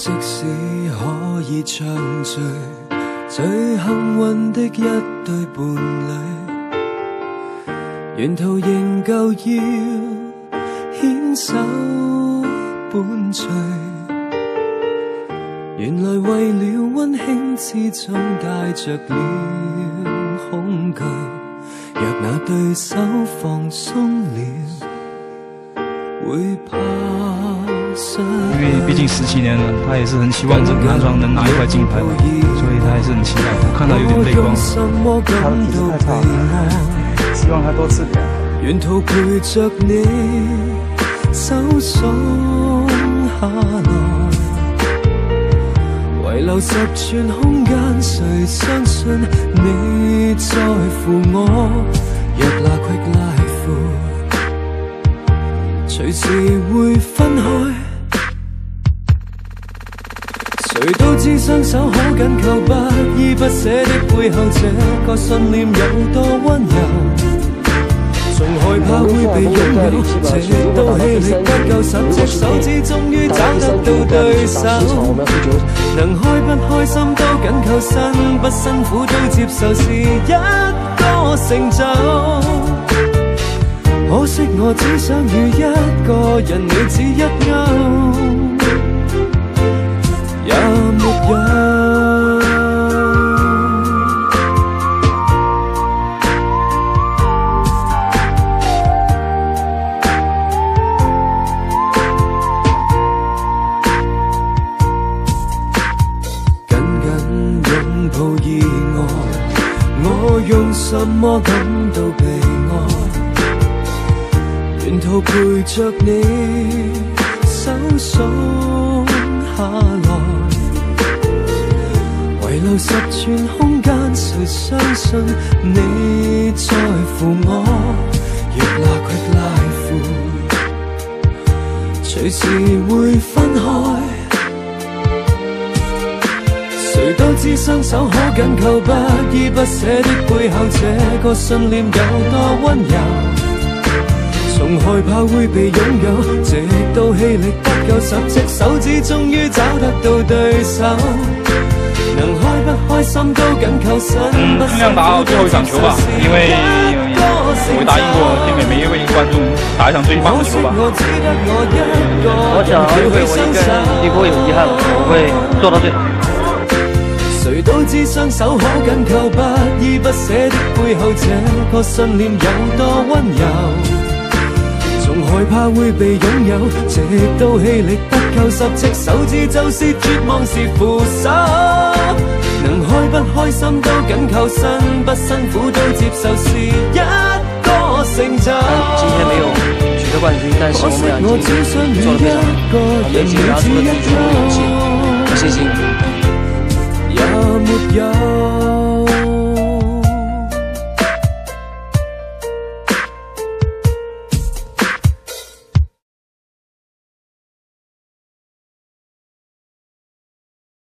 即使可以暢聚，最幸運的一對伴侶，沿途仍舊要牽手伴隨。原來為了溫馨之中帶着了恐懼，若那對手放鬆了，會怕傷。因為畢竟17年了，他也是很希望整個男雙能拿一塊金牌嘛，所以他還是很期待。我看到有點淚光。他的體質太差了，希望他多吃點。沿途陪着你，手鬆下來。遺留10寸空間，誰相信你在乎我？若那隙拉褲，隨時會分開。誰都知雙手可緊扣，不依不捨的背後，這個信念有多溫柔。從害怕會被擁有，直到氣力不夠10隻手指，終於找得到對手。能開不開心都緊扣，辛不辛苦都接受，是一個成就。可惜我只想與一個人，你只一勾也沒有。用什麼感到被愛？沿途陪着你，手鬆下來。遺留10寸空間，誰相信你在乎我？若那隙拉褲，隨時會分開。誰都知雙手可緊扣，不依不捨的背後，這個信念有多溫柔。從害怕會被擁有，直到氣力不夠10隻手指，終於找得到對手。能開不開心都緊扣，辛不辛苦都接受，是一個成就。我答應過天美每一位觀眾打一場最棒的球吧。我想這回我應該，如果有遺憾，我會做到最好。誰都知雙手可緊扣，不依不捨的背後，這個信念有多溫柔。從害怕會被擁有，直到氣力不夠10隻手指，就是絕望時扶手。能開不開心都緊扣，辛不辛苦都接受，是一個成就。今天沒有取得冠軍，但是我們倆已經做得非常好。我們一起拿出了自己的勇氣和信心。也沒有。